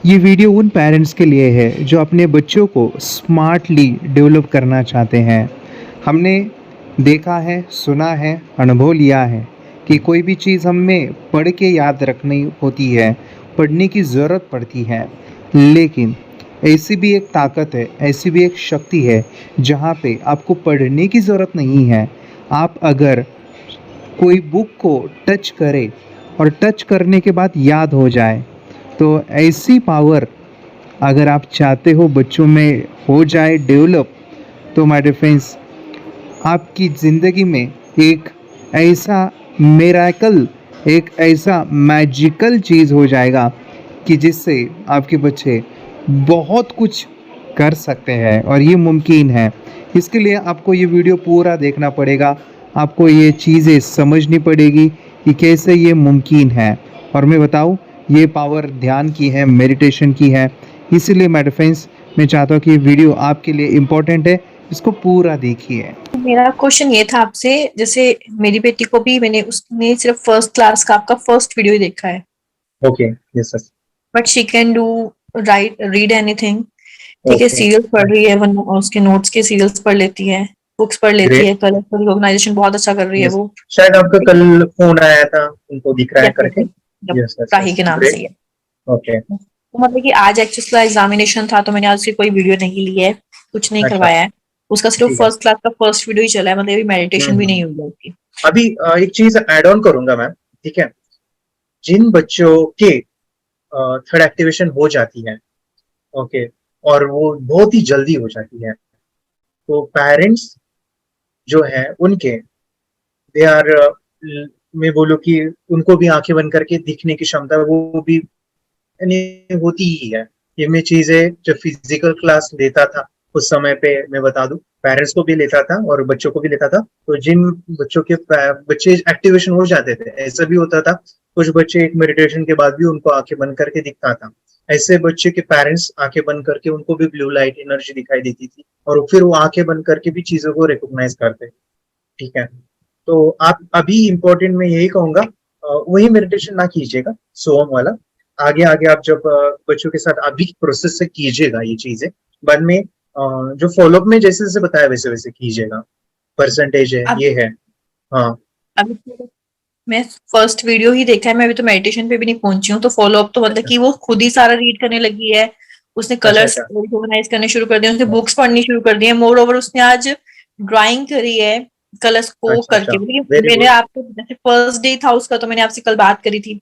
ये वीडियो उन पेरेंट्स के लिए है जो अपने बच्चों को स्मार्टली डेवलप करना चाहते हैं। हमने देखा है, सुना है, अनुभव लिया है कि कोई भी चीज़ हमें पढ़ के याद रखनी होती है, पढ़ने की ज़रूरत पड़ती है। लेकिन ऐसी भी एक ताकत है, ऐसी भी एक शक्ति है जहाँ पे आपको पढ़ने की ज़रूरत नहीं है। आप अगर कोई बुक को टच करें और टच करने के बाद याद हो जाए, तो ऐसी पावर अगर आप चाहते हो बच्चों में हो जाए डेवलप, तो माय डियर फ्रेंड्स, आपकी ज़िंदगी में एक ऐसा मिरेकल, एक ऐसा मैजिकल चीज़ हो जाएगा कि जिससे आपके बच्चे बहुत कुछ कर सकते हैं और ये मुमकिन है। इसके लिए आपको ये वीडियो पूरा देखना पड़ेगा, आपको ये चीज़ें समझनी पड़ेगी कि कैसे ये मुमकिन है। और मैं बताऊँ, ये पावर ध्यान की है, मेडिटेशन की है। इसीलिए माय डियर फ्रेंड्स, मैं चाहता हूँ कि ये वीडियो आपके लिए इम्पोर्टेंट है, इसको पूरा देखिए। मेरा क्वेश्चन ये था आपसे, जैसे मेरी बेटी को भी उसने सिर्फ फर्स्ट क्लास का आपका फर्स्ट वीडियो ही देखा है, okay, yes sir. But she can do read anything. ठीक है, ओके, सीरियल पढ़ रही है, उसके नोट्स के सीरियल्स पढ़ लेती है, बुक्स पढ़ लेती ग्रेट। है, कलर रिकॉग्नाइजेशन बहुत अच्छा कर रही है यस, वो। शायद आपका कल फोन आया था, उनको दिख रहा है करके। यस यस राही यस, के नाम से ग्रेट। ही है। ओके, तो मतलब कि आज एक्चुअली उसका एग्जामिनेशन था, तो मैंने आज उसकी कोई वीडियो नहीं ली है, कुछ नहीं अच्छा, करवाया है। उसका सिर्फ ठीक है। फर्स्ट क्लास का फर्स्ट वीडियो ही चला है, मतलब अभी मेडिटेशन भी हम्म। नहीं हुई है उसकी। अभी एक चीज ऐड ऑन करूंगा मैम, ठीक है। जिन बच्चों के थर्ड एक्टिवेशन हो जाती है, ओके, और वो बहुत ही जल्दी हो जाती है, तो पेरेंट्स जो है उनके, दे आर, मैं बोलूँ कि उनको भी आंखें बंद करके दिखने की क्षमता वो भी यानी होती ही है। ये मैं चीजें जब फिजिकल क्लास लेता था उस समय पे मैं बता दूं, पेरेंट्स को भी लेता था और बच्चों को भी लेता था, तो जिन बच्चों के बच्चे एक्टिवेशन हो जाते थे, ऐसा भी होता था कुछ बच्चे एक मेडिटेशन के बाद भी उनको आंखें बंद करके दिखता था। ऐसे बच्चे के पेरेंट्स आंखें बंद करके उनको भी ब्लू लाइट एनर्जी दिखाई देती थी, और फिर वो आंखें बंद करके भी चीजों को रिकॉग्नाइज करते। ठीक है, तो आप अभी इम्पोर्टेंट मैं यही कहूंगा, वही मेडिटेशन ना कीजिएगा सोम वाला। आगे आगे आप जब बच्चों के साथ अभी प्रोसेस से कीजिएगा ये चीजें, बाद में जो फॉलोअप में जैसे जैसे बताया वैसे वैसे कीजिएगा। परसेंटेज है, अब ये है। हाँ, अभी तो मैं फर्स्ट वीडियो ही देखा है, मैं अभी तो मेडिटेशन पे भी नहीं पहुंची हूँ, तो फॉलो अप तो मतलब अच्छा कि वो खुद ही सारा रीड करने लगी है। उसने अच्छा कलर्स अच्छा। रिकॉग्नाइज करने शुरू कर दिए, उसने बुक्स पढ़नी शुरू कर दी है। मोर ओवर उसने आज ड्राइंग करी है कलर्स को अच्छा करके। अच्छा, मतलब वेरी मैंने गुड। आपको जैसे फर्स्ट डे था उसका, तो मैंने आपसे कल बात करी थी।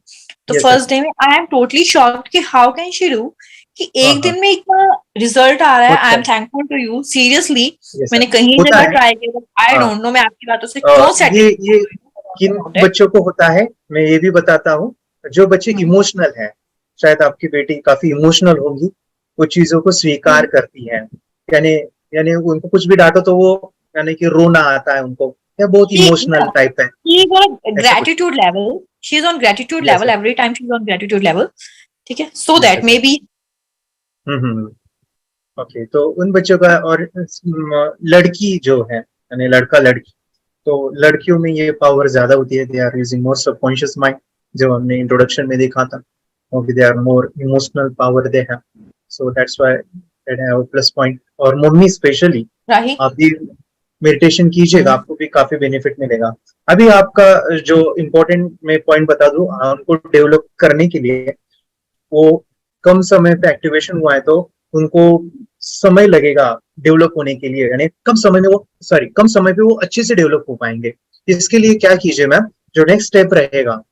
तो यस फर्स्ट यस। डे में आई एम टोटली शॉक्ड कि हाउ कैन शी डू कि हाँ एक हाँ, दिन में इतना रिजल्ट आ रहा है। आई होता एम है। Thankful to you seriously. Yes sir, मैंने कहीं होता जगह है। ट्राई किया, आई हाँ, डोंट नो मैं आपकी बातों से क्यों ये किन सेटिस्फाइड। बच्चों को होता है मैं ये भी बताता हूँ। जो बच्चे इमोशनल हैं, शायद आपकी बेटी काफी इमोशनल होगी, वो चीजों को स्वीकार करती है। यानी यानी उनको कुछ भी डांटो तो वो, यानी कि रोना आता है उनको, या बहुत इमोशनल टाइप है, She is on ऐसा कुछ। gratitude level. She is on gratitude yes level every time she's on gratitude level. ठीक है, so yes that yes. maybe hmm. Okay, तो उन बच्चों का, और लड़की जो है यानी लड़का लड़की, तो लड़कियों में ये पावर ज्यादा होती है, they are using more subconscious mind, जो हमने इंट्रोडक्शन में देखा था। Okay, they are more emotional power they have, so that's why that have plus point. और मम्मी स्पेशली, राही आप भी मेडिटेशन कीजिएगा, आपको भी काफी बेनिफिट मिलेगा। अभी आपका जो इम्पोर्टेंट मैं पॉइंट बता दूं, उनको डेवलप करने के लिए, वो कम समय पे एक्टिवेशन हुआ है, तो उनको समय लगेगा डेवलप होने के लिए, यानी कम समय पे वो अच्छे से डेवलप हो पाएंगे। इसके लिए क्या कीजिए मैम, जो नेक्स्ट स्टेप रहेगा,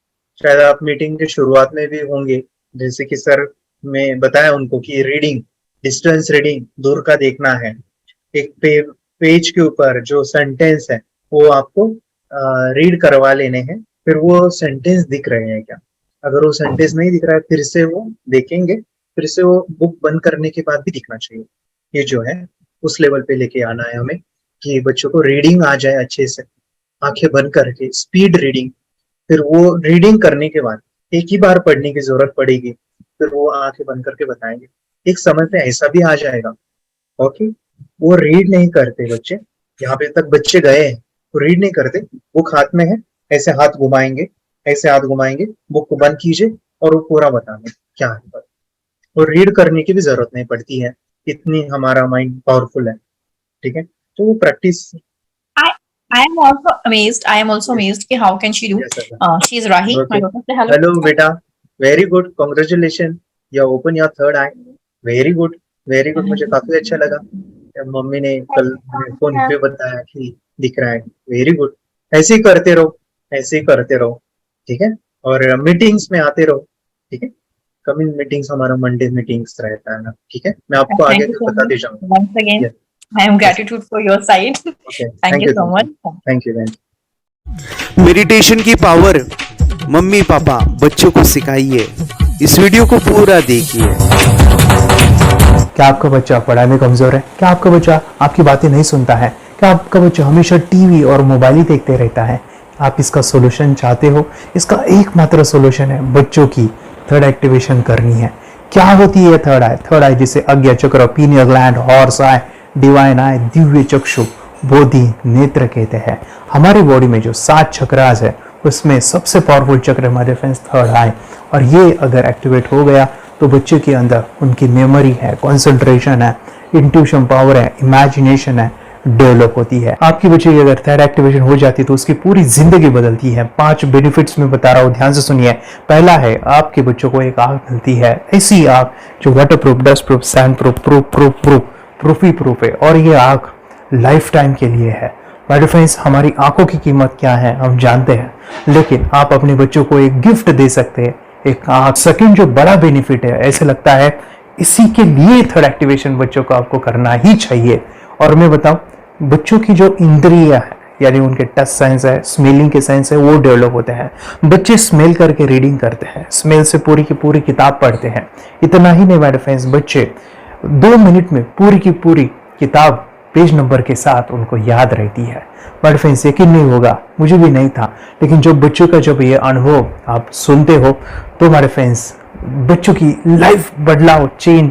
शायद आप मीटिंग के शुरुआत में भी होंगे, जैसे कि सर मैं बताया उनको कि रीडिंग, डिस्टेंस रीडिंग दूर का देखना है। एक पेज के ऊपर जो सेंटेंस है वो आपको रीड करवा लेने हैं, फिर वो सेंटेंस दिख रहे हैं क्या। अगर वो सेंटेंस नहीं दिख रहा है, फिर से वो देखेंगे, फिर से वो बुक बंद करने के बाद भी दिखना चाहिए। ये जो है उस लेवल पे लेके आना है हमें, कि बच्चों को रीडिंग आ जाए अच्छे से, आंखें बंद करके स्पीड रीडिंग। फिर वो रीडिंग करने के बाद एक ही बार पढ़ने की जरूरत पड़ेगी, फिर वो आंखें बंद करके बताएंगे। एक समय पे ऐसा भी आ जाएगा, ओके, वो रीड नहीं करते बच्चे, यहाँ पे तक बच्चे गए हैं, वो रीड नहीं करते, बुक हाथ में है, ऐसे हाथ घुमाएंगे, ऐसे हाथ घुमाएंगे, बुक को बंद कीजिए और वो पूरा बताएंगे क्या है। और रीड करने की भी जरूरत नहीं पड़ती है, इतनी हमारा माइंड पावरफुल है। ठीक है, तो वो practice. I am also amazed. I am also amazed कि how can she do? Yes, sir. She is Rahi. My Okay. daughter, say hello. Hello बेटा, very good, congratulation, you open your third eye. Very good, very good, मुझे काफी अच्छा लगा। Mummy ने कल phone पे बताया कि दिख रहा है। वेरी गुड, ऐसे ही करते रहो, ऐसे ही करते रहो। ठीक है, और मीटिंग्स में आते रहो। ठीक है, कमिंग मीटिंग्स हमारा मंडे मीटिंग्स रहता है ना। ठीक है, मैं आपको Thank आगे you so बताते much. जाऊंगा। Once again, Yes. I am gratitude for your side. Okay, Thank you so much. Thank you. Meditation की पावर मम्मी पापा बच्चों को सिखाइए। इस वीडियो को पूरा देखिए। क्या आपका बच्चा पढ़ाई में कमजोर है? क्या आपका बच्चा आपकी बातें नहीं सुनता है? क्या आपका बच्चा हमेशा टीवी और मोबाइल ही देखते रहता है? आप इसका सोल्यूशन चाहते हो? इसका एकमात्र सोल्यूशन है बच्चों की थर्ड एक्टिवेशन करनी है। क्या होती है थर्ड आई? थर्ड आई जिसे अज्ञा चक्र, pineal gland, horse eye, divine eye, दिव्य चक्षु, बोधि नेत्र कहते हैं। हमारे बॉडी में जो 7 चक्रास है उसमें सबसे पावरफुल चक्र हमारे फ्रेंड्स थर्ड आई, और ये अगर एक्टिवेट हो गया तो बच्चे के अंदर उनकी मेमोरी है, कंसंट्रेशन है, इंट्यूशन पावर है, इमेजिनेशन है, डेवलप होती है। आपकी बच्चे की अगर थर्ड एक्टिवेशन हो जाती है तो उसकी पूरी जिंदगी बदलती है। 5 बेनिफिट्स में बता रहा हूँ, ध्यान से सुनिए। पहला है, आपके बच्चों को एक आंख मिलती है, ऐसी आंख जो water proof, dust proof, sand proof, proof ही प्रूफ है, और ये आंख लाइफ टाइम के लिए है। माय डियर फ्रेंड्स, हमारी आंखों की कीमत क्या है हम जानते हैं, लेकिन आप अपने बच्चों को एक गिफ्ट दे सकते हैं, एक आंख। सेकंड जो बड़ा बेनिफिट है, ऐसे लगता है इसी के लिए थर्ड एक्टिवेशन बच्चों को आपको करना ही चाहिए। और मैं बताऊं, बच्चों की जो इंद्रियां है, यानी उनके टच सेंस है, स्मेलिंग के सेंस है, वो डेवलप होते हैं। बच्चे स्मेल करके रीडिंग करते हैं, स्मेल से पूरी की पूरी किताब पढ़ते हैं। इतना ही नहीं माय डियर फ्रेंड्स, बच्चे 2 मिनट में पूरी की पूरी किताब पेज नंबर के साथ उनको याद रहती है। बट फ्रेंड्स, यकीन नहीं होगा, मुझे भी नहीं था, लेकिन जब बच्चों का जब ये अनुभव आप सुनते हो तो हमारे फ्रेंड्स बच्चों की लाइफ बदलाव, चेंज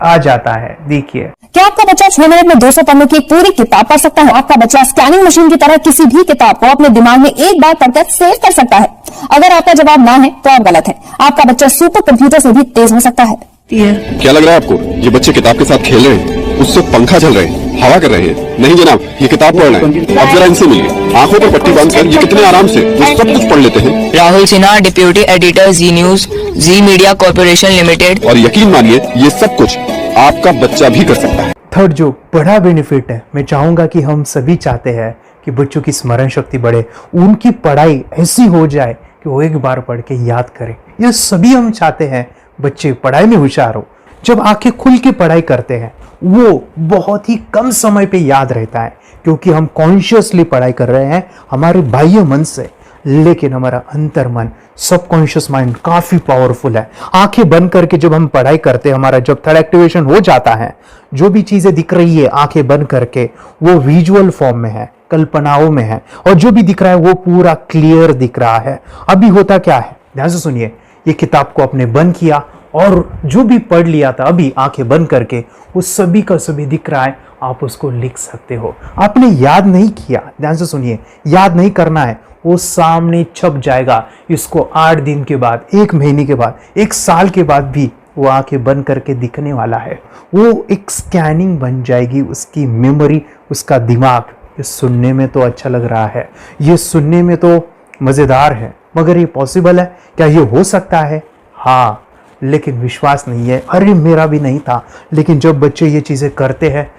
आ जाता है। देखिए, क्या आपका बच्चा 6 मिनट में 200 पन्नों की एक पूरी किताब पढ़ सकता है? आपका बच्चा स्कैनिंग मशीन की तरह किसी भी किताब को अपने दिमाग में एक बार पढ़कर सेव कर सकता है? अगर आपका जवाब ना है तो आप गलत है। आपका बच्चा सुपर कंप्यूटर से भी तेज हो सकता है। क्या लग रहा है आपको? ये बच्चे किताब के साथ खेल रहे हैं, उससे पंखा चल रहे हैं, हवा कर रहे हैं? नहीं जनाब, ये किताब पढ़ रहे हैं। अब जरा इनसे मिलिए, आंखों पर पट्टी बांधकर ये कितने आराम से ये सब कुछ पढ़ लेते हैं। राहुल सिन्हा, डिप्यूटी एडिटर, जी न्यूज, जी मीडिया कॉर्पोरेशन लिमिटेड। और यकीन मानिए, ये सब कुछ आपका बच्चा भी कर सकता है। थर्ड जो बड़ा बेनिफिट है, मैं चाहूंगा कि हम सभी चाहते हैं कि बच्चों की स्मरण शक्ति बढ़े, उनकी पढ़ाई ऐसी हो जाए कि वो एक बार पढ़ के याद करें। ये सभी हम चाहते हैं, बच्चे पढ़ाई में होशियार हो। जब आंखें खुल के पढ़ाई करते हैं वो बहुत ही कम समय पे याद रहता है, क्योंकि हम कॉन्शियसली पढ़ाई कर रहे हैं हमारे बाह्य मन से, लेकिन हमारा अंतर मन, सबकॉन्शियस माइंड काफी पावरफुल है। आंखें बंद करके जब हम पढ़ाई करते हैं, हमारा जब थर्ड एक्टिवेशन हो जाता है, जो भी चीजें दिख रही है आंखें बंद करके, वो विजुअल फॉर्म में है, कल्पनाओं में है, और जो भी दिख रहा है वो पूरा क्लियर दिख रहा है। अभी होता क्या है, ध्यान से सुनिए। ये किताब को आपने बंद किया और जो भी पढ़ लिया था अभी आंखें बंद करके, वो सभी का सभी दिख रहा है, आप उसको लिख सकते हो। आपने याद नहीं किया, ध्यान से सुनिए, याद नहीं करना है, वो सामने छप जाएगा। इसको 8 दिन के बाद, 1 महीने के बाद, 1 साल के बाद भी वो आंखें बंद करके दिखने वाला है। वो एक स्कैनिंग बन जाएगी, उसकी मेमोरी, उसका दिमाग। ये सुनने में तो अच्छा लग रहा है, ये सुनने में तो मजेदार है, मगर ये पॉसिबल है क्या? ये हो सकता है, हाँ, लेकिन विश्वास नहीं है। अरे मेरा भी नहीं था, लेकिन जब बच्चे ये चीजें करते हैं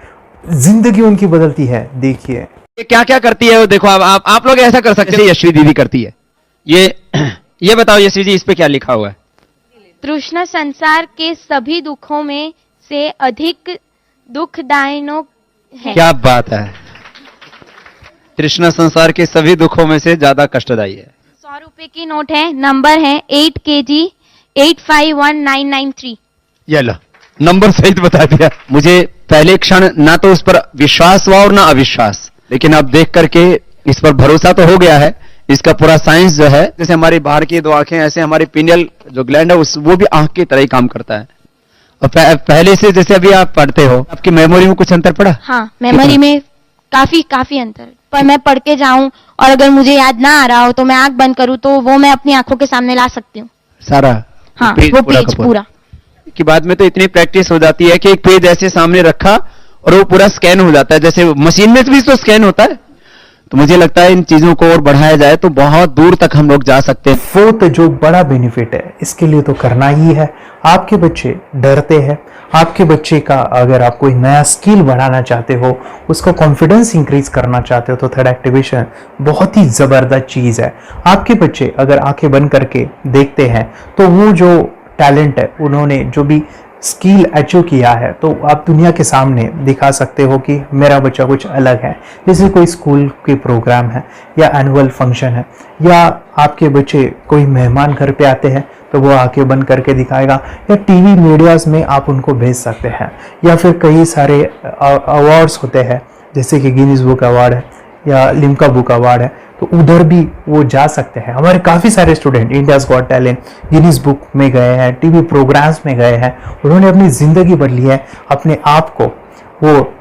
जिंदगी उनकी बदलती है। देखिए क्या क्या करती है वो, देखो आप लोग ऐसा कर सकते हैं, यश्वी दीदी करती है। ये बताओ यश्वी जी, इस पे क्या लिखा हुआ है? तृष्णा संसार के सभी दुखों में से अधिक दुखदायिनो है। क्या बात है, तृष्णा संसार के सभी दुखों में से ज्यादा कष्टदायी है। 100 रुपए की नोट है, नंबर है 8kg 851993। ये लो, नंबर सहित बता दिया। मुझे पहले क्षण ना तो उस पर विश्वास हुआ और ना अविश्वास, लेकिन अब देख करके इस पर भरोसा तो हो गया है। इसका पूरा साइंस जो है, जैसे हमारी बाहर की 2 आंखें, ऐसे हमारी पिनियल जो ग्लैंड है वो भी आंख की तरह ही काम करता है। और पहले से जैसे अभी आप पढ़ते हो, आपकी मेमोरी में कुछ अंतर पड़ा? हाँ, मेमोरी में काफी अंतर। पर मैं पढ़ के जाऊं और अगर मुझे याद ना आ रहा हो तो मैं आंख बंद करूं तो वो मैं अपनी आंखों के सामने ला सकती हूँ सारा। हाँ, वो पेज पूरा। कि बाद में तो इतनी प्रैक्टिस हो जाती है कि एक पेज ऐसे सामने रखा और वो पूरा स्कैन हो जाता है, जैसे मशीन में भी तो स्कैन होता है। तो मुझे लगता है इन चीजों को और बढ़ाया जाए तो बहुत दूर तक हम लोग जा सकते हैं। फोर्थ जो बड़ा बेनिफिट है इसके लिए तो करना ही है। आपके बच्चे डरते हैं, आपके बच्चे का अगर आप कोई नया स्किल बढ़ाना चाहते हो, उसका कॉन्फिडेंस इंक्रीज करना चाहते हो, तो थर्ड एक्टिवेशन बहुत ही जबरदस्त चीज है। आपके बच्चे अगर आंखें बंद करके देखते हैं तो वो जो टैलेंट है, उन्होंने जो भी स्किल अचीव किया है, तो आप दुनिया के सामने दिखा सकते हो कि मेरा बच्चा कुछ अलग है। जैसे कोई स्कूल के प्रोग्राम है या एनुअल फंक्शन है, या आपके बच्चे कोई मेहमान घर पे आते हैं तो वो आके बंद करके दिखाएगा, या टीवी मीडियाज में आप उनको भेज सकते हैं, या फिर कई सारे अवार्ड्स होते हैं जैसे कि गिनीज बुक अवार्ड है या लिम्का बुक अवार्ड है, तो उधर भी वो जा सकते हैं। हमारे काफ़ी सारे student India's got talent, Guinness book में गए हैं, टीवी प्रोग्राम्स में गए हैं, उन्होंने अपनी ज़िंदगी बदली है, अपने आप को वो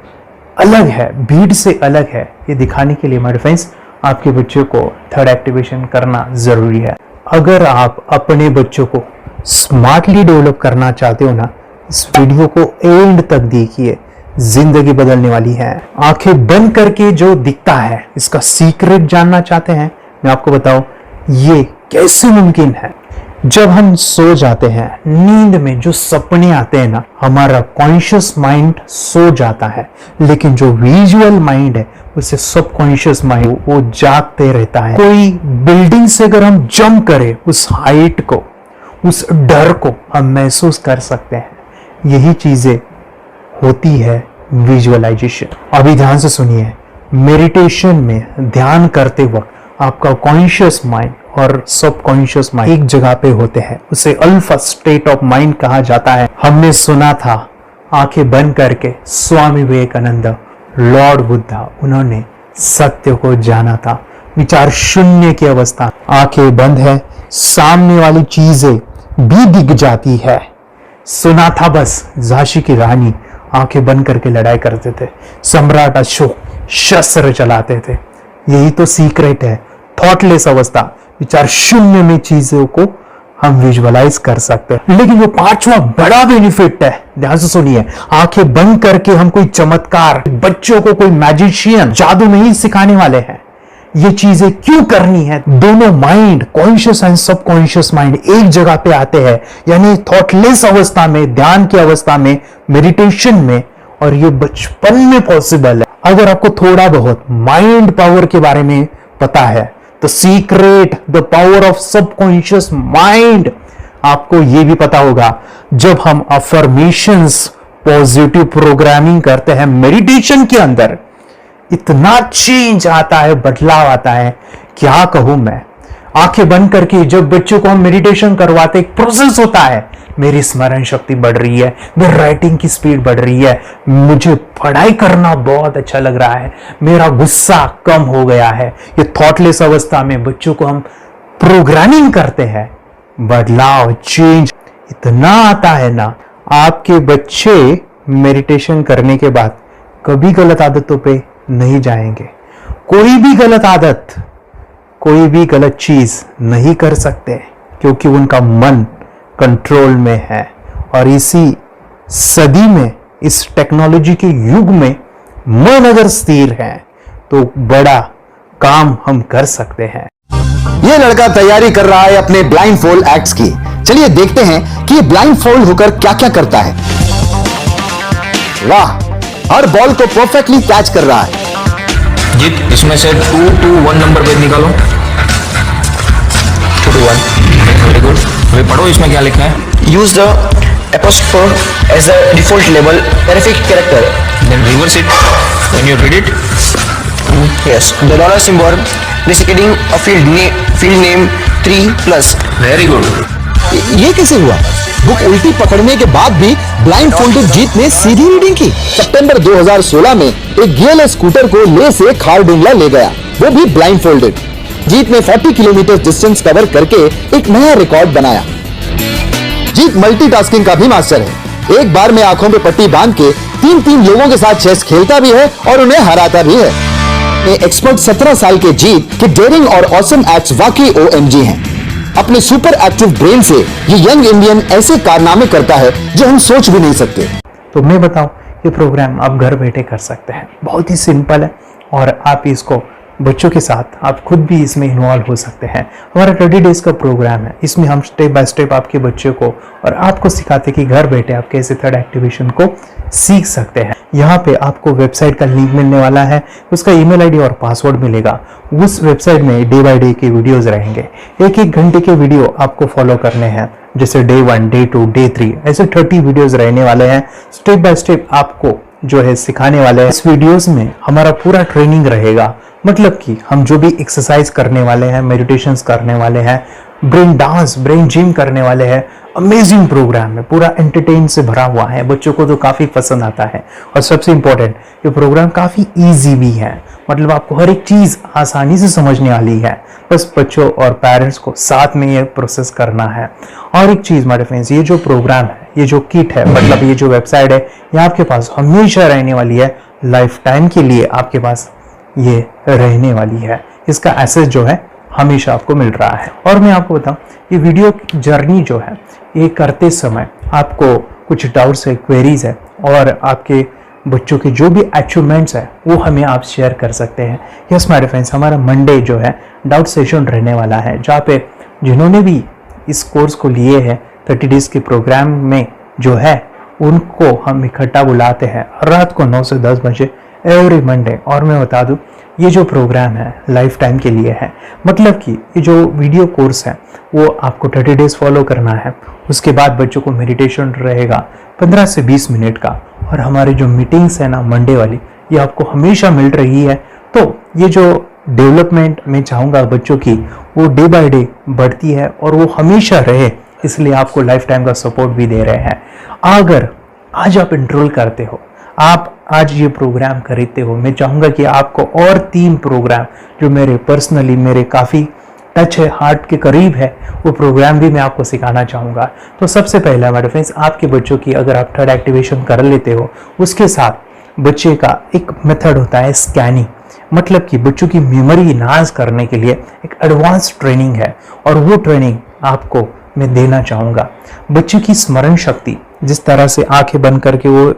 अलग है, भीड़ से अलग है, ये दिखाने के लिए मेरे फ्रेंड्स आपके बच्चों को थर्ड एक्टिवेशन करना ज़रूरी है। अगर आप अपने बच्चों को स्मार्टली डेवलप करना चाहते हो ना, इस वीडियो को एंड तक देखिए, जिंदगी बदलने वाली है। आंखें बंद करके जो दिखता है, इसका सीक्रेट जानना चाहते हैं, मैं आपको बताऊं ये कैसे मुमकिन है। जब हम सो जाते हैं, नींद में जो सपने आते हैं ना, हमारा कॉन्शियस माइंड सो जाता है, लेकिन जो विजुअल माइंड है, उसे सब कॉन्शियस माइंड वो जागते रहता है। कोई बिल्डिंग से अगर हम जंप करें, उस हाइट को, उस डर को हम महसूस कर सकते हैं। यही चीजें होती है विजुअलाइजेशन। अभी ध्यान से सुनिए, मेडिटेशन में ध्यान करते वक्त आपका कॉन्शियस माइंड और सब कॉन्शियस माइंड एक जगह पे होते हैं, उसे अल्फा स्टेट ऑफ माइंड कहा जाता है। हमने सुना था आंखें बंद करके स्वामी विवेकानंद, लॉर्ड बुद्धा, उन्होंने सत्य को जाना था। विचार शून्य की अवस्था, आंखें बंद है, सामने वाली चीजें भी दिख जाती है। सुना था बस, झांसी की रानी आंखें बंद करके लड़ाई करते थे, सम्राट अशोक शस्त्र चलाते थे। यही तो सीक्रेट है, थॉटलेस अवस्था, विचार शून्य में चीजों को हम विजुअलाइज कर सकते हैं। लेकिन जो पांचवा बड़ा बेनिफिट है, ध्यान से सुनिए, आंखें बंद करके हम कोई चमत्कार, बच्चों को कोई मैजिशियन जादू नहीं सिखाने वाले हैं। ये चीजें क्यों करनी है? दोनों mind, conscious and subconscious mind एक जगह पे आते हैं, यानी थॉटलेस अवस्था में, ध्यान की अवस्था में, मेडिटेशन में, और ये बचपन में पॉसिबल है। अगर आपको थोड़ा बहुत माइंड पावर के बारे में पता है, तो secret, the power of subconscious mind, आपको ये भी पता होगा। जब हम अफर्मेशंस, पॉजिटिव प्रोग्रामिंग करते हैं मेडिटेशन के अंदर, इतना चेंज आता है, बदलाव आता है, क्या कहूं मैं। आंखें बंद करके जब बच्चों को हम मेडिटेशन करवाते, एक प्रोसेस होता है, मेरी स्मरण शक्ति बढ़ रही है, मेरी राइटिंग की स्पीड बढ़ रही है, मुझे पढ़ाई करना बहुत अच्छा लग रहा है, मेरा गुस्सा कम हो गया है। ये थॉटलेस अवस्था में बच्चों को हम प्रोग्रामिंग करते हैं, बदलाव, चेंज इतना आता है ना। आपके बच्चे मेडिटेशन करने के बाद कभी गलत आदतों पे नहीं जाएंगे। कोई भी गलत आदत, कोई भी गलत चीज नहीं कर सकते, क्योंकि उनका मन कंट्रोल में है। और इसी सदी में, इस टेक्नोलॉजी के युग में, मन अगर स्थिर है तो बड़ा काम हम कर सकते हैं। ये लड़का तैयारी कर रहा है अपने ब्लाइंड फोल्ड एक्ट्स की। चलिए देखते हैं कि ये ब्लाइंड फोल्ड होकर क्या क्या करता है। वाह, हर बॉल को परफेक्टली कैच कर रहा है। जी, इसमें से 2 to 1 नंबर पेज निकालो। 2 to 1, वेरी गुड। अभी पढ़ो इसमें क्या लिखा है। Use the apostrophe as a default label perfect character. Then reverse it when you read it. Yes, the dollar symbol designating a field name 3+. Very good. ये कैसे हुआ? बुक उल्टी पकड़ने के बाद भी ब्लाइंड फोल्डेड जीत ने सीधी रीडिंग की। सितंबर 2016 में एक गियर स्कूटर को ले से खारडुंगला ले गया, वो भी ब्लाइंड फोल्डेड। जीत ने 40 किलोमीटर डिस्टेंस कवर करके एक नया रिकॉर्ड बनाया। जीत मल्टीटास्किंग का भी मास्टर है। एक बार में आंखों पे पट्टी बांध के 3 लोगों के साथ चेस खेलता भी है और उन्हें हराता भी है। एक्सपर्ट 17 साल के जीत के डेयरिंग और ऑसम एक्ट्स वाकई OMG हैं। अपने सुपर एक्टिव ब्रेन से ये यंग इंडियन ऐसे कारनामे करता है जो हम सोच भी नहीं सकते। तो मैं बताऊं, ये प्रोग्राम आप घर बैठे कर सकते हैं, बहुत ही सिंपल है और आप इसको बच्चों के साथ आप खुद भी इसमें इन्वॉल्व हो सकते हैं। हमारा 30 डेज का प्रोग्राम है, इसमें हम स्टेप बाय स्टेप आपके बच्चे को और आपको सिखाते कि घर बैठे आप कैसे थर्ड एक्टिवेशन को सीख सकते हैं। यहाँ पे आपको वेबसाइट का लिंक मिलने वाला है, उसका ईमेल आईडी और पासवर्ड मिलेगा। उस वेबसाइट में डे बाय डे के वीडियोस रहेंगे, एक घंटे के वीडियो आपको फॉलो करने हैं, जैसे डे 1, डे 2, डे 3, ऐसे 30 वीडियोस रहने वाले हैं। स्टेप बाय स्टेप आपको जो है सिखाने वाले हैं। इस वीडियोस में हमारा पूरा ट्रेनिंग रहेगा, मतलब कि हम जो भी एक्सरसाइज करने वाले हैं, मेडिटेशंस करने वाले हैं, ब्रेन डांस, ब्रेन जिम करने वाले हैं। अमेजिंग प्रोग्राम है, पूरा एंटरटेन से भरा हुआ है, बच्चों को तो काफी पसंद आता है। और सबसे इंपॉर्टेंट, ये प्रोग्राम काफी इजी भी है, मतलब आपको हर एक चीज आसानी से समझने वाली है। बस बच्चों और पेरेंट्स को साथ में ये प्रोसेस करना है। और एक चीज मेरे फ्रेंड्स, ये जो प्रोग्राम है, ये जो किट है, मतलब ये जो वेबसाइट है, ये आपके पास हमेशा रहने वाली है, लाइफ टाइम के लिए आपके पास ये रहने वाली है। इसका एक्सेस जो है हमेशा आपको मिल रहा है। और मैं आपको बताऊं, ये वीडियो जर्नी जो है, ये करते समय आपको कुछ डाउट्स है, क्वेरीज है, और आपके बच्चों के जो भी अचीवमेंट्स है वो हमें आप शेयर कर सकते हैं। यस माय फ्रेंड्स, हमारा मंडे जो है डाउट सेशन रहने वाला है, जहाँ पे जिन्होंने भी इस कोर्स को लिए हैं 30 डेज के प्रोग्राम में जो है, उनको हम इकट्ठा बुलाते हैं रात को 9 से 10 बजे एवरी मंडे। और मैं बता दूं, ये जो प्रोग्राम है लाइफ टाइम के लिए है, मतलब कि ये जो वीडियो कोर्स है वो आपको 30 डेज फॉलो करना है। उसके बाद बच्चों को मेडिटेशन रहेगा 15 से 20 मिनट का, और हमारी जो मीटिंग्स है ना मंडे वाली, ये आपको हमेशा मिल रही है। तो ये जो डेवलपमेंट मैं चाहूँगा बच्चों की, वो डे बाय डे बढ़ती है और वो हमेशा रहे, इसलिए आपको लाइफ टाइम का सपोर्ट भी दे रहे हैं। अगर आज आप एनरोल करते हो, आप आज ये प्रोग्राम खरीदते हो, मैं चाहूँगा कि आपको और 3 प्रोग्राम जो मेरे पर्सनली मेरे काफ़ी टच है, हार्ट के करीब है, वो प्रोग्राम भी मैं आपको सिखाना चाहूँगा। तो सबसे पहला मेरे फ्रेंड्स, आपके बच्चों की अगर आप थर्ड एक्टिवेशन कर लेते हो, उसके साथ बच्चे का एक मेथड होता है स्कैनिंग, मतलब कि बच्चों की मेमोरी इनहांस करने के लिए एक एडवांस ट्रेनिंग है, और वो ट्रेनिंग आपको मैं देना चाहूँगा। बच्चे की स्मरण शक्ति, जिस तरह से आंखें बंद करके वो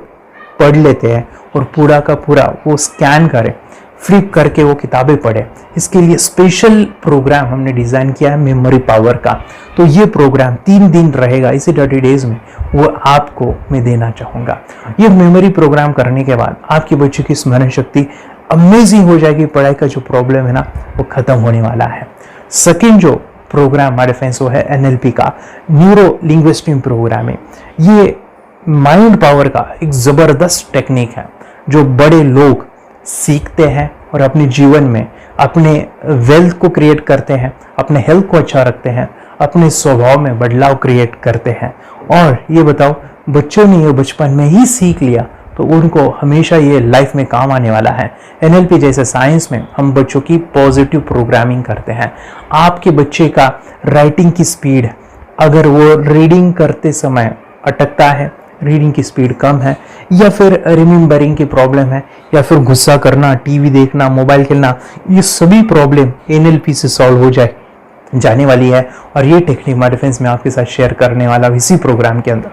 पढ़ लेते हैं और पूरा का पूरा वो स्कैन करें, फ्लिप करके वो किताबें पढ़े, इसके लिए स्पेशल प्रोग्राम हमने डिज़ाइन किया है मेमोरी पावर का। तो ये प्रोग्राम 3 दिन रहेगा, इसी 30 डेज में वो आपको मैं देना चाहूँगा। ये मेमोरी प्रोग्राम करने के बाद आपके बच्चे की स्मरण शक्ति अमेजिंग हो जाएगी, पढ़ाई का जो प्रॉब्लम है ना वो खत्म होने वाला है। सेकेंड जो प्रोग्राम हमारे फ्रेंड्स वो है NLP का, न्यूरो लिंग्विस्टिक प्रोग्राम है। ये माइंड पावर का एक ज़बरदस्त टेक्निक है जो बड़े लोग सीखते हैं और अपने जीवन में अपने वेल्थ को क्रिएट करते हैं, अपने हेल्थ को अच्छा रखते हैं, अपने स्वभाव में बदलाव क्रिएट करते हैं। और ये बताओ, बच्चों ने ये बचपन में ही सीख लिया तो उनको हमेशा ये लाइफ में काम आने वाला है। NLP जैसे साइंस में हम बच्चों की पॉजिटिव प्रोग्रामिंग करते हैं। आपके बच्चे का राइटिंग की स्पीड, अगर वो रीडिंग करते समय अटकता है, रीडिंग की स्पीड कम है, या फिर रिमेम्बरिंग की प्रॉब्लम है, या फिर गुस्सा करना, टीवी देखना, मोबाइल खेलना, ये सभी प्रॉब्लम NLP से सॉल्व हो जाने वाली है। और ये टेक्निक हमारे फ्रेंड्स मैं आपके साथ शेयर करने वाला हूं इसी प्रोग्राम के अंदर।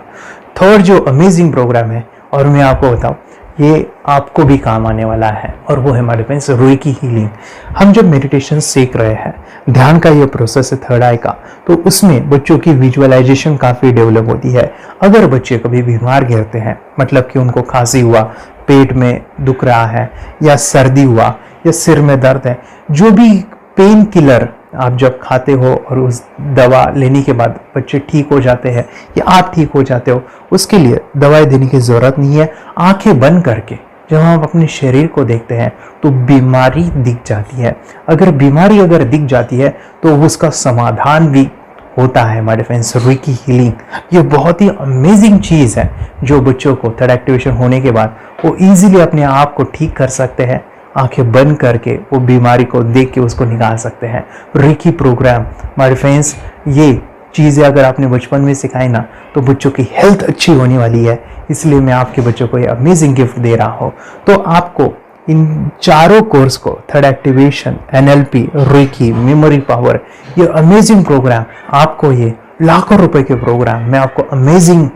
थर्ड जो अमेजिंग प्रोग्राम है, और मैं आपको बताऊं, ये आपको भी काम आने वाला है, और वो है हमारे फ्रेंड्स रेकी हीलिंग। हम जब मेडिटेशन सीख रहे हैं, ध्यान का ये प्रोसेस है थर्ड आई का, तो उसमें बच्चों की विजुअलाइजेशन काफ़ी डेवलप होती है। अगर बच्चे कभी बीमार गिरते हैं, मतलब कि उनको खांसी हुआ, पेट में दुख रहा है, या सर्दी हुआ, या सिर में दर्द है, जो भी पेन किलर आप जब खाते हो और उस दवा लेने के बाद बच्चे ठीक हो जाते हैं या आप ठीक हो जाते हो, उसके लिए दवाई देने की ज़रूरत नहीं है। आंखें बंद करके जब हम अपने शरीर को देखते हैं तो बीमारी दिख जाती है। अगर बीमारी दिख जाती है तो उसका समाधान भी होता है हमारे फ्रेंड्स। रेकी हीलिंग ये बहुत ही अमेजिंग चीज़ है जो बच्चों को थर्ड एक्टिवेशन होने के बाद वो ईजिली अपने आप को ठीक कर सकते हैं। आंखें बंद करके वो बीमारी को देख के उसको निकाल सकते हैं। रेकी प्रोग्राम हमारे फ्रेंड्स, ये चीज़ें अगर आपने बचपन में सिखाई ना तो बच्चों की हेल्थ अच्छी होने वाली है। इसलिए मैं आपके बच्चों को ये अमेजिंग गिफ्ट दे रहा हूँ। तो आपको इन चारों कोर्स को, third activation, NLP, reiki, memory power, ये अमेजिंग प्रोग्राम, आपको ये लाखों रुपए के प्रोग्राम मैं आपको अमेजिंग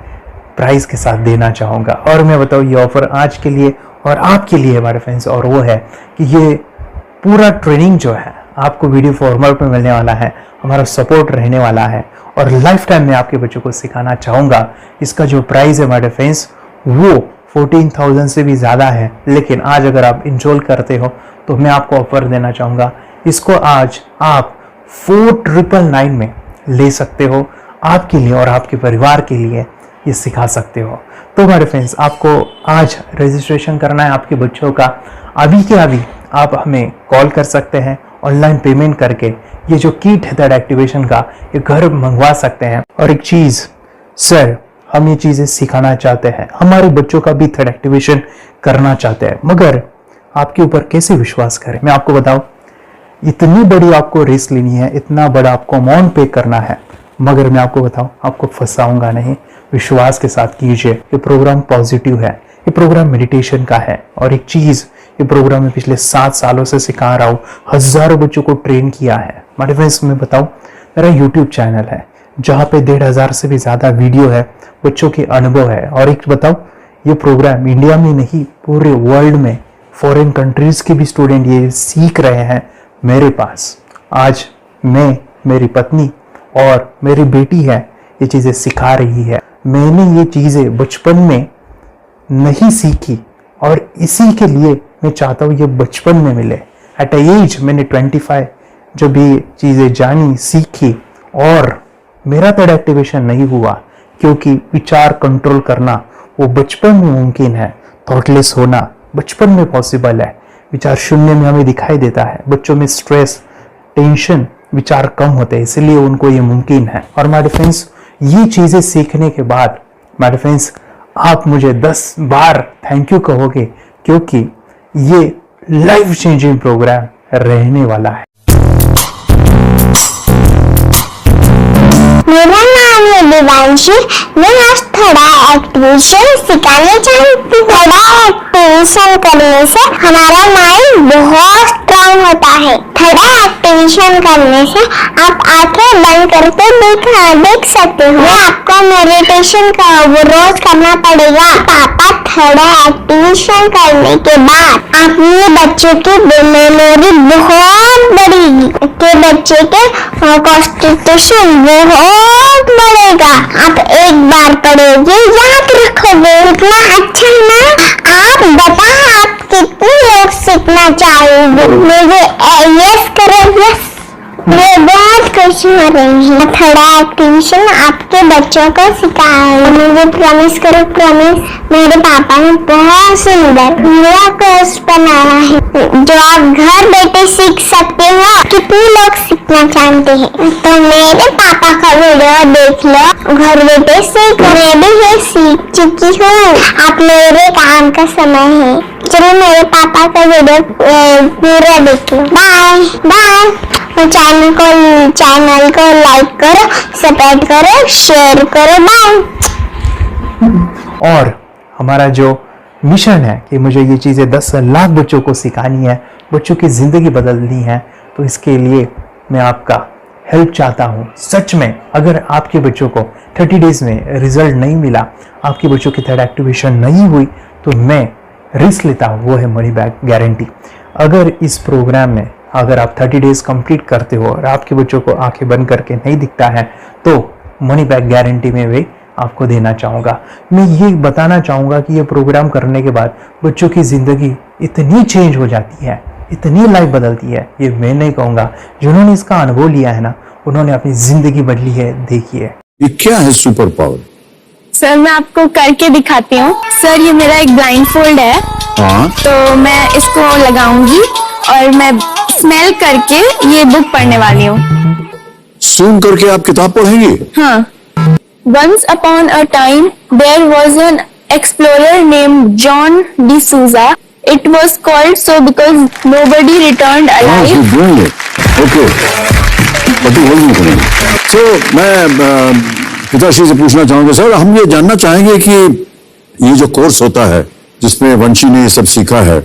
प्राइस के साथ देना चाहूँगा। और मैं बताऊँ ये ऑफर आज के लिए और आपके लिए हमारे फ्रेंड्स, और वो है कि ये पूरा ट्रेनिंग जो है आपको वीडियो फॉर्मेट में मिलने वाला है, हमारा सपोर्ट रहने वाला है और लाइफ टाइम में आपके बच्चों को सिखाना चाहूँगा। इसका जो प्राइस है हमारे फ्रेंड्स वो 14,000 से भी ज़्यादा है, लेकिन आज अगर आप इंस्टॉल करते हो तो मैं आपको ऑफर देना चाहूँगा, इसको आज आप 4,999 में ले सकते हो, आपके लिए और आपके परिवार के लिए ये सिखा सकते हो। तो हमारे फ्रेंड्स आपको आज रजिस्ट्रेशन करना है आपके बच्चों का, अभी के अभी आप हमें कॉल कर सकते हैं, ऑनलाइन पेमेंट करके ये जो किट है थर्ड एक्टिवेशन का ये घर मंगवा सकते हैं। और एक चीज़ सर, हम ये चीज़ें सिखाना चाहते हैं, हमारे बच्चों का भी थर्ड एक्टिवेशन करना चाहते हैं, मगर आपके ऊपर कैसे विश्वास करें? मैं आपको बताऊं, इतनी बड़ी आपको रिस्क लेनी है, इतना बड़ा आपको अमाउंट पे करना है, मगर मैं आपको बताऊं आपको फंसाऊंगा नहीं, विश्वास के साथ कीजिए। ये प्रोग्राम पॉजिटिव है, ये प्रोग्राम मेडिटेशन का है। और एक चीज़, ये प्रोग्राम में पिछले 7 सालों से सिखा रहा हूँ, हज़ारों बच्चों को ट्रेन किया है। हमारे फ्रेंड्स मैं बताऊँ, मेरा यूट्यूब चैनल है जहाँ पे 1,500 से भी ज़्यादा वीडियो है, बच्चों के अनुभव है। और एक बताऊँ, ये प्रोग्राम इंडिया में नहीं पूरे वर्ल्ड में फॉरेन कंट्रीज़ के भी स्टूडेंट ये सीख रहे हैं मेरे पास। आज मैं, मेरी पत्नी और मेरी बेटी है ये चीज़ें सिखा रही है। मैंने ये चीज़ें बचपन में नहीं सीखी और इसी के लिए मैं चाहता हूँ ये बचपन में मिले। एट एज मैंने 25 जब ये चीज़ें जानी, सीखी, और मेरा थर्ड एक्टिवेशन नहीं हुआ क्योंकि विचार कंट्रोल करना वो बचपन में मुमकिन है, थॉटलेस होना बचपन में पॉसिबल है, विचार शून्य में हमें दिखाई देता है। बच्चों में स्ट्रेस, टेंशन, विचार कम होते हैं, इसलिए उनको ये मुमकिन है। और हमारे फ्रेंड्स ये चीज़ें सीखने के बाद हमारे फ्रेंड्स आप मुझे 10 बार थैंक यू कहोगे, क्योंकि ये लाइफ चेंजिंग प्रोग्राम रहने वाला है। मेरा नाम है दिवांशी, मैं आज थोड़ा एक्टिवेशन सिखाने चाहती हूँ। थोड़ा एक्टिवेशन करने से हमारा माइंड बहुत स्ट्रांग होता है। थोड़ा एक्टिवेशन करने से आप आंखें बंद करके देख सकते हो। मैं आपको मेडिटेशन का वो रोज करना पड़ेगा। पापा थोड़ा एक्टिवेशन करने के बाद अपने बच्चों की मेमोरी बहुत बढ़ेगी, के बच्चे के कॉन्स्टिट्यूशन बहुत बढ़ेगा। आप एक बार पढ़ोगे याद रखोगे, इतना अच्छा है ना। आप बताओ आप कितने लोग सीखना चाहोगे? मुझे यस करो, यस। मैं बहुत खुश हो रही हूँ। थोड़ा एक्टिवेशन आपके बच्चों को सिखाऊंगा। मुझे प्रॉमिस करो, प्रॉमिस। मेरे पापा ने बहुत सुंदर मेरा कोर्स बनाया है जो आप घर बैठे सीख सकते हो। कितने लोग सीखना चाहते हैं तो मेरे पापा का वीडियो देख लो, घर बैठे सीख। मैं भी ये सीख चुकी हूँ। आप मेरे काम का समय है, चलो मेरे पापा का वीडियो पूरा देख लो। Bye bye. चैनल को लाइक करो, सब्सक्राइब करो, शेयर करो। बाय। और हमारा जो मिशन है कि मुझे ये चीज़ें 10 लाख बच्चों को सिखानी है, बच्चों की ज़िंदगी बदलनी है, तो इसके लिए मैं आपका हेल्प चाहता हूँ। सच में अगर आपके बच्चों को 30 डेज में रिजल्ट नहीं मिला, आपके बच्चों की थर्ड एक्टिवेशन नहीं हुई, तो मैं रिस्क लेता हूँ, वो है मनी बैक गारंटी। अगर इस प्रोग्राम में अगर आप 30 डेज कंप्लीट करते हो और आपके बच्चों को आंखें बंद करके नहीं दिखता है, तो मनी बैक गारंटी में भी आपको देना चाहूँगा। मैं ये बताना चाहूँगा कि ये प्रोग्राम करने के बाद बच्चों की ज़िंदगी इतनी चेंज हो जाती है, इतनी लाइफ बदलती है, ये मैं नहीं कहूँगा, जिन्होंने इसका अनुभव लिया है ना, उन्होंने अपनी ज़िंदगी बदली है। देखिए ये क्या है सुपर पावर? सर मैं आपको करके दिखाती हूँ। सर ये मेरा एक ब्लाइंड फोल्ड है। हाँ, तो मैं इसको लगाऊंगी और मैं स्मेल करके ये बुक पढ़ने वाली हूँ। सूंघ करके आप किताब पढ़ेंगी? हाँ। Once upon a time, there was an explorer named John D'Souza. It was called so because nobody returned alive. Okay, तो मैं पिताश्री से पूछना चाहूंगा, सर हम ये जानना चाहेंगे कि ये जो कोर्स होता है जिसमें वंशी ने ये सब सीखा है,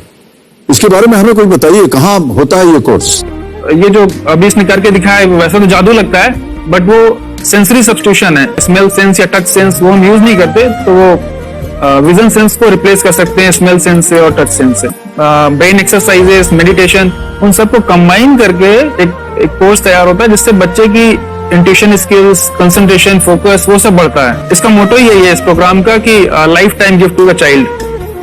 इसके बारे में हमें कोई बताइए, कहाँ होता है ये कोर्स? ये जो अभी इसने करके दिखाया है वैसा तो जादू लगता है, बट वो सेंसरी सब्स्टिट्यूशन है। स्मेल सेंस या टच सेंस वो हम यूज नहीं करते, तो वो विजन सेंस को रिप्लेस कर सकते हैं स्मेल सेंस से और टच सेंस से। ब्रेन एक्सरसाइजेस, मेडिटेशन, उन सबको कंबाइन करके एक कोर्स तैयार होता है जिससे बच्चे की इंट्यूशन स्किल्स, कंसंट्रेशन, फोकस वो सब बढ़ता है। इसका मोटो यही है इस प्रोग्राम का कि life time gift to the child.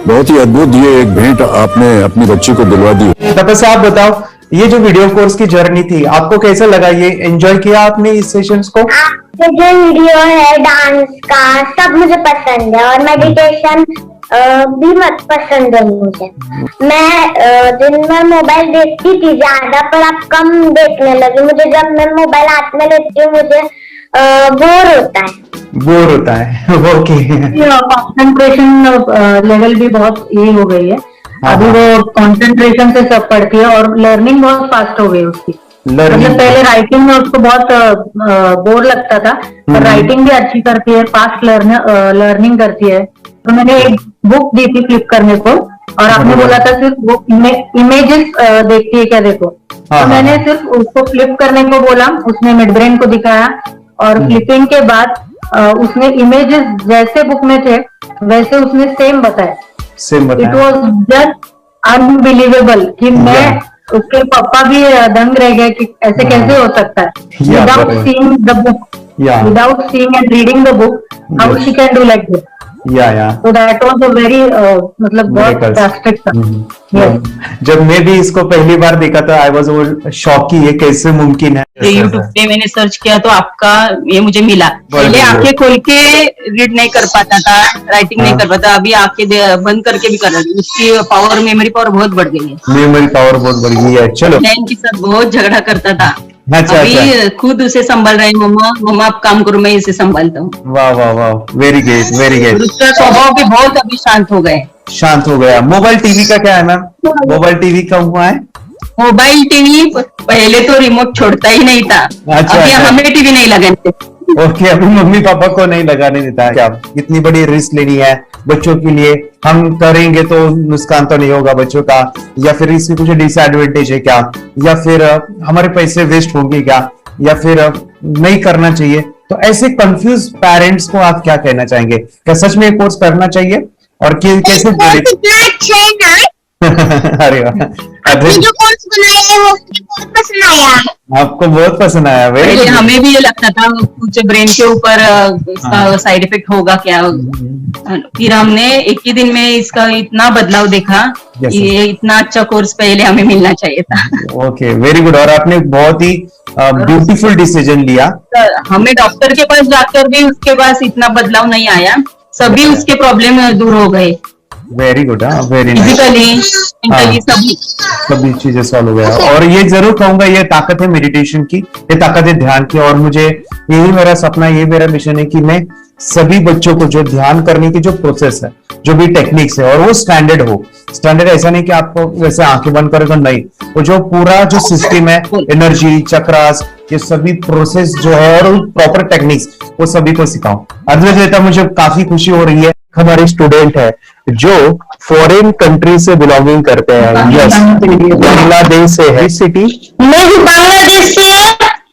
बहुत ही अद्भुत ये एक भेंट आपने अपनी बच्ची को दिलवा दी। तपस्या आप बताओ, ये जो वीडियो कोर्स की जर्नी थी आपको कैसा लगा? ये एंजॉय किया आपने इस सेशंस को? जो वीडियो है डांस का सब मुझे पसंद है, और मेडिटेशन भी मत पसंद है मुझे। मैं दिन में मोबाइल देखती थी ज्यादा, पर अब कम देखने लगी। मुझे जब मैं मोबाइल हाथ में लेती हूँ मुझे बोर होता है। ओके। कंसंट्रेशन लेवल भी बहुत ये हो गई है अभी, वो कंसंट्रेशन से सब पढ़ती है और लर्निंग बहुत फास्ट हो गई उसकी। मतलब पहले राइटिंग में उसको बहुत बोर लगता था, पर राइटिंग भी अच्छी करती है, फास्ट लर्निंग करती है। तो मैंने एक बुक दी थी फ्लिप करने को, और आपने बोला था सिर्फ वो इमेजेस देखती है क्या, देखो। तो मैंने सिर्फ उसको फ्लिप करने को बोला, उसने मिड ब्रेन को दिखाया, और फ्लिपिंग के बाद उसने इमेजेस जैसे बुक में थे वैसे उसने सेम बताया। इट वॉज जस्ट अनबिलीवेबल कि मैं उसके पापा भी दंग रह गए कि ऐसे कैसे हो सकता है। Without seeing the book, without seeing and reading the book, how she can do like this. तो दैट वाज अ वेरी मतलब बहुत ड्रास्टिक था। जब मैं भी इसको पहली बार देखा था आई वाज शॉक कि ये कैसे मुमकिन है। यूट्यूब पे मैंने सर्च किया तो आपका ये मुझे मिला। पहले आंखें खोल के रीड नहीं कर पाता था, राइटिंग नहीं कर पाता, अभी आंखें बंद करके भी कर रही है। उसकी पावर, मेमोरी पावर बहुत बढ़ गई है। मेमोरी पावर बहुत बढ़ गई है। चलो, के साथ बहुत झगड़ा करता था। अच्छा, अभी खुद उसे संभाल रहे हैं। मम्मा आप काम करो, मैं इसे संभालता हूँ। वाह वाह वाह, वेरी गुड वेरी गुड। उसका स्वभाव भी बहुत अभी शांत हो गया। मोबाइल टीवी का क्या है मैम? मोबाइल टीवी का हुआ है? मोबाइल टीवी पहले तो रिमोट छोड़ता ही नहीं था। अच्छा, अभी हमें टीवी नहीं लगाने। ओके, अभी मम्मी पापा को नहीं लगाने देता है। क्या इतनी बड़ी रिस्क लेनी है बच्चों के लिए? हम करेंगे तो नुकसान तो नहीं होगा बच्चों का, या फिर इसकी कुछ डिसएडवांटेज है क्या, या फिर हमारे पैसे वेस्ट होंगे क्या, या फिर नहीं करना चाहिए? तो ऐसे कंफ्यूज पेरेंट्स को आप क्या कहना चाहेंगे? क्या सच में कोर्स करना चाहिए और कैसे? अरे जो कोर्स बनाया वो बहुत पसंद आया। आपको बहुत पसंद आया? पहले हमें भी ये लगता था कुछ ब्रेन के ऊपर साइड इफेक्ट होगा क्या, फिर हमने एक ही दिन में इसका इतना बदलाव देखा कि ये इतना अच्छा कोर्स पहले हमें मिलना चाहिए था। Okay, very good. और आपने बहुत ही ब्यूटीफुल डिसीजन लिया। हमें डॉक्टर के पास जाकर भी उसके पास इतना बदलाव नहीं आया, सभी उसके प्रॉब्लम दूर हो गए। Very good, very nice. सभी चीजें सॉल्व हो गया। और ये जरूर कहूंगा, ये ताकत है मेडिटेशन की, ये ताकत है ध्यान की। और मुझे यही मेरा सपना, ये मेरा मिशन है कि मैं सभी बच्चों को जो ध्यान करने की जो प्रोसेस है, जो भी टेक्निक्स है, और वो स्टैंडर्ड हो। स्टैंडर्ड ऐसा नहीं कि आपको वैसे आंखें बंद करेगा, नहीं, वो जो पूरा जो सिस्टम है, एनर्जी, चक्रास, ये सभी प्रोसेस जो है और प्रॉपर टेक्निक्स, वो सभी को सिखाऊं। अद्वैत, मुझे काफी खुशी हो रही है। हमारे स्टूडेंट है जो फॉरेन कंट्री से बिलोंगिंग करते हैं। यस, बांग्लादेश से है। सिटी मैं भी बांग्लादेश से,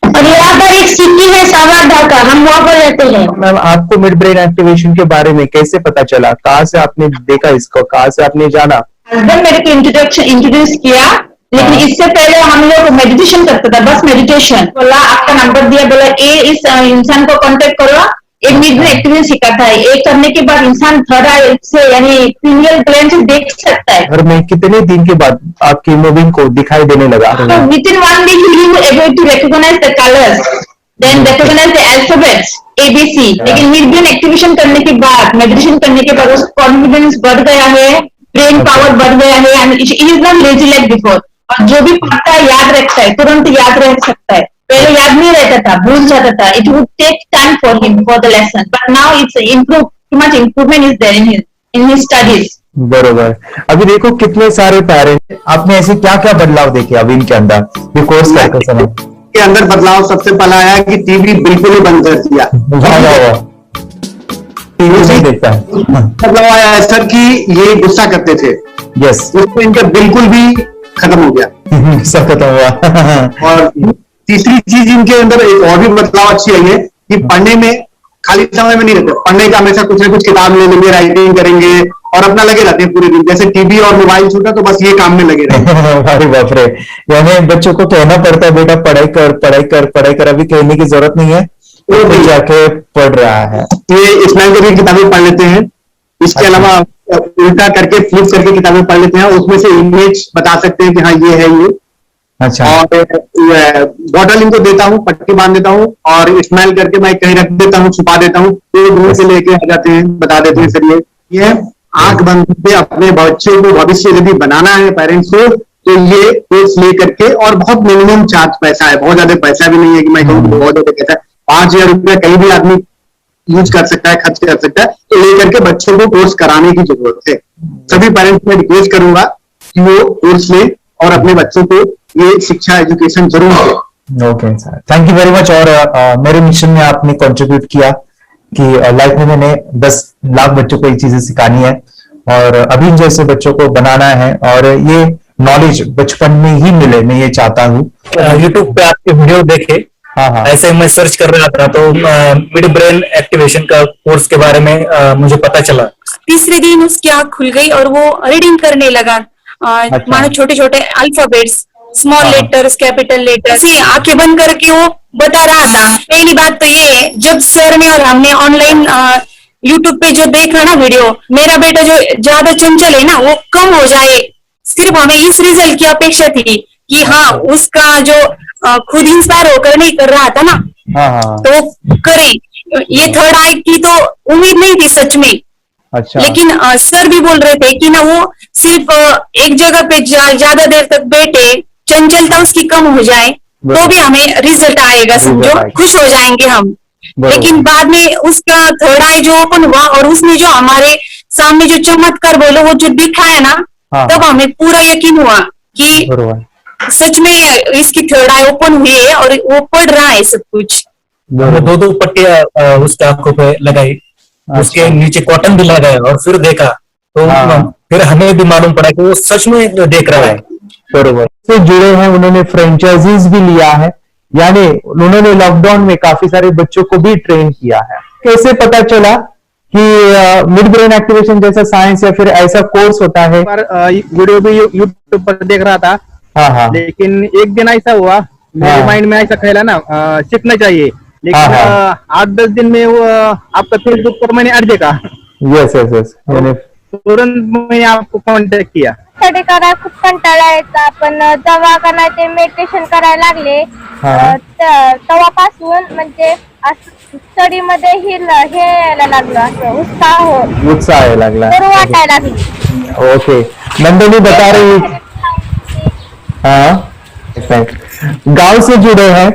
और यहाँ पर एक सिटी है सावादा का, हम वहाँ पर रहते हैं। मैम, आपको मिड ब्रेन एक्टिवेशन के बारे में कैसे पता चला? कहाँ से आपने देखा इसको, कहाँ से आपने जाना? हस्बैंड मेरे को इंट्रोड्यूस किया, लेकिन इससे पहले हम लोग मेडिटेशन करते थे, बस मेडिटेशन। बोला आपका नंबर दिया, बोला इस इंसान को कांटेक्ट करो, एक मिड ब्रेन एक्टिवेशन सिखाता है। एक करने के बाद इंसान थर्ड आई से यानी पिनियल ग्लैंड से देख सकता है। और मैं कितने दिन के बाद आपकी मूविंग को दिखाई देने लगा? Within 1 week you will able to recognise the colours, then recognise the alphabets ABC। लेकिन मिड ब्रेन एक्टिवेशन करने के बाद, मेडिटेशन करने के बाद उसका कॉन्फिडेंस बढ़ गया है, ब्रेन पावर बढ़ गया है, and it is not lazy like before. और जो भी पढ़ता है याद रखता है, तुरंत याद रख सकता है। पहले याद नहीं रहता था, भूल जाता था। It would take time for him for the lesson, but now it's improve, too much improvement is there in his studies. बरोबर। अभी देखो कितने सारे पेरेंट्स, आपने ऐसे क्या क्या बदलाव देखे अभी इनके अंदर ये कोर्स करते समय? के अंदर बदलाव सबसे पहला आया कि टीवी बिल्कुल ही बंद कर दिया। टीवी नहीं देखता है। बदलाव आया सर कि ये गुस्सा करते थे, यस, उसमें इनका बिल्कुल भी खत्म हो गया। सब खत्म हुआ। और तीसरी चीज इनके अंदर एक और भी बदलाव अच्छी आई है कि पढ़ने में खाली समय में नहीं रहते, पढ़ने का हमेशा कुछ ना कुछ किताब ले लेंगे, राइटिंग करेंगे और अपना लगे रहते हैं पूरे दिन। जैसे टीवी और मोबाइल छूटा तो बस ये काम में लगे रहते हैं। अरे बाप रे, यानी बच्चों को कहना पड़ता है बेटा पढ़ाई कर पढ़ाई कर पढ़ाई कर, अभी कहने की जरूरत नहीं है, वो भी जाके पढ़ रहा है। ये इस्लाम की किताबें पढ़ लेते हैं, इसके अलावा उल्टा करके फ्लिप करके किताबें पढ़ लेते हैं, उसमें से इमेज बता सकते हैं कि हाँ ये है ये। अच्छा। और बॉटल इनको देता हूँ, पट्टी बांध देता हूँ और स्मेल करके मैं कहीं रख देता हूँ, छुपा देता हूँ, तो दूर से लेके आ जाते हैं, बता देते हैं सर ये आंख बंद करके अपने बच्चों को भविष्य यदि बनाना है पेरेंट्स को, तो ये कोर्स ले करके, और बहुत मिनिमम चार्ज पैसा है, बहुत ज्यादा पैसा भी नहीं है कि मैं कहूँ बहुत ज्यादा पैसा है, 5,000 रुपया कहीं भी आदमी यूज कर सकता है, खर्च कर सकता है, तो लेकर के बच्चों को कोर्स कराने की जरूरत है। सभी पेरेंट्स में रिक्वेस्ट करूंगा कि वो कोर्स ले और अपने बच्चों को ये शिक्षा एजुकेशन जरूर दे। Okay sir, thank you very much. और मेरे मिशन में आपने कंट्रीब्यूट किया कि लाइफ में मैंने 10 लाख बच्चों को ये चीजें सिखानी है और अभी जैसे बच्चों को बनाना है, और ये नॉलेज बचपन में ही मिले, मैं ये चाहता हूँ। यूट्यूब पे आपके वीडियो देखे, हाँ, ऐसे मैं सर्च कर रहा था तो मिड ब्रेन एक्टिवेशन का कोर्स के बारे में मुझे पता चला। तीसरे दिन उसकी आंख खुल गई और वो रीडिंग करने लगा, मानो छोटे छोटे alphabets, small letters, capital letters, आंखें बंद करके वो बता रहा था। पहली बात तो ये है, जब सर ने और हमने ऑनलाइन यूट्यूब पे जो देखा ना वीडियो, मेरा बेटा जो ज्यादा चंचल है ना वो कम हो जाए, सिर्फ हमें इस रिजल्ट की अपेक्षा थी कि हाँ उसका जो खुद इंस्पायर होकर नहीं कर रहा था ना, तो करे। ये थर्ड आई की तो उम्मीद नहीं थी सच में। अच्छा। लेकिन सर भी बोल रहे थे कि ना वो सिर्फ एक जगह पे ज्यादा देर तक बैठे, चंचलता उसकी कम हो जाए तो भी हमें रिजल्ट आएगा, समझो, खुश हो जाएंगे हम। लेकिन बाद में उसका थर्ड आई जो ओपन हुआ और उसने जो हमारे सामने जो चमत्कार बोलो वो जो दिखाया ना, तब हमें पूरा यकीन हुआ कि सच में इसकी थर्ड आई ओपन हुई है और वो पढ़ रहा है सब कुछ। हमने 2 पट्टियां उसके आंखों पे लगाई, उसके नीचे कॉटन भी लगाया और फिर देखा तो फिर हमें भी मालूम पड़ा कि वो सच में देख रहा है। बरोबर से जुड़े हैं, उन्होंने फ्रेंचाइजीज भी लिया है, यानी उन्होंने लॉकडाउन में काफी सारे बच्चों को भी ट्रेन किया है। कैसे पता चला कि मिड ब्रेन एक्टिवेशन जैसा साइंस या फिर ऐसा कोर्स होता है? वीडियो भी यूट्यूब पर देख रहा था, लेकिन एक दिन ऐसा हुआ मेरे माइंड में ऐसा ख्याल ना सीखना चाहिए, लेकिन 8-10 दिन में वो आपका फेसबुक पर मैंने ऐड देखा। यस यस यस, तुरंत मैंने आपको कॉन्टॅक्ट किया। स्टडी करायला खूप कंटाळा यायचा, पण जेव्हा का नाही ते मेडिटेशन करायला लागले तेव्हापासून म्हणजे स्टडी मध्ये हे यायला लागलं, असं उत्साह यायला लागला, बरं वाटायला लागलं। ओके, नंदिनी बता रही, हाँ गांव से जुड़े हैं,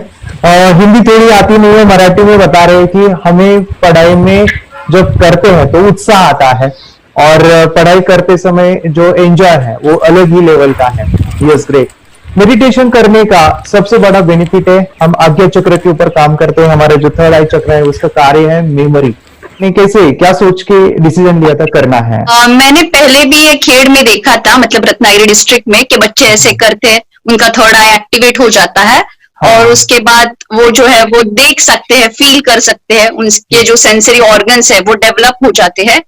हिंदी थोड़ी आती नहीं है, मराठी में बता रहे हैं कि हमें पढ़ाई में जब करते हैं तो उत्साह आता है और पढ़ाई करते समय जो एंजॉय है वो अलग ही लेवल का है। Yes, great. मेडिटेशन करने का सबसे बड़ा बेनिफिट है, हम आज्ञा चक्र के ऊपर काम करते हैं, हमारे जो थर्ड आई चक्र है उसका कार्य है मेमोरी। ने कैसे क्या सोच के डिसीजन लिया था करना है? मैंने पहले भी ये खेड़ में देखा था, मतलब रत्नागिरी डिस्ट्रिक्ट में, कि बच्चे ऐसे करते हैं, उनका थर्ड आई एक्टिवेट हो जाता है और उसके बाद वो जो है वो देख सकते हैं, फील कर सकते हैं, उनके जो सेंसरी ऑर्गन्स है वो डेवलप हो जाते हैं।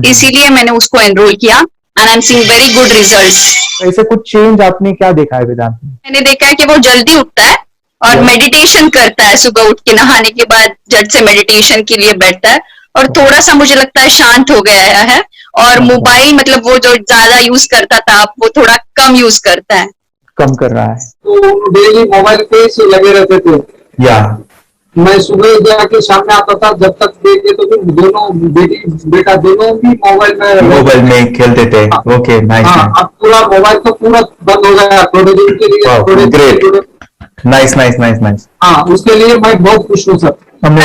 इसीलिए मैंने उसको एनरोल किया and I am seeing very good results. ऐसे कुछ चेंज आपने क्या देखा है वेदांत में? मैंने देखा है कि वो जल्दी उठता है और मेडिटेशन करता है, सुबह उठ के नहाने के बाद झट से मेडिटेशन के लिए बैठता है और थोड़ा सा मुझे लगता है शांत हो गया है, और मोबाइल मतलब वो जो ज्यादा यूज करता था वो थोड़ा कम यूज करता है, कम कर रहा है। तो डेली मोबाइल पे से लगे रहते थे, या मैं सुबह जाके सामने आता था, जब तक देखे तो फिर दोनों बेटा दोनों भी मोबाइल में खेलते थे। Okay, nice. अब पूरा मोबाइल तो पूरा बंद हो गया थोड़े दिन के लिए। Great, nice nice nice nice. हाँ, उसके लिए मैं बहुत खुश हूँ सर। हमने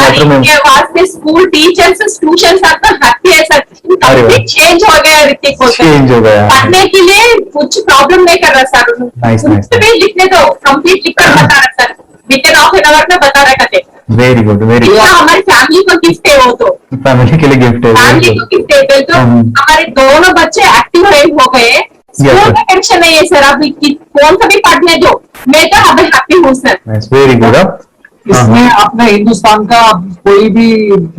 वास्ते स्कूल टीचर्स स्टूडेंट्स आपका हैप्पी है सर, कंप्लीट चेंज हो गया ऋतिक को, चेंज हो गया, पढ़ने के लिए कुछ प्रॉब्लम नहीं कर रहा सर। नाइस नाइस, लिखने दो, कंप्लीट लिखकर बता रहा sir, within half an hour में बता रहा करते। Very good, very good. हमारी फैमिली को गिफ्ट है, वो तो फैमिली के लिए गिफ्ट है, फैमिली को गिफ्ट है। तो हमारे दोनों बच्चे एक्टिव हो गए, स्कूल का टेंशन नहीं है सर, आप कौन सा भी पढ़ने दो, मैं तो हैप्पी हूँ सर। Very good. इसमें अपने हिंदुस्तान का कोई भी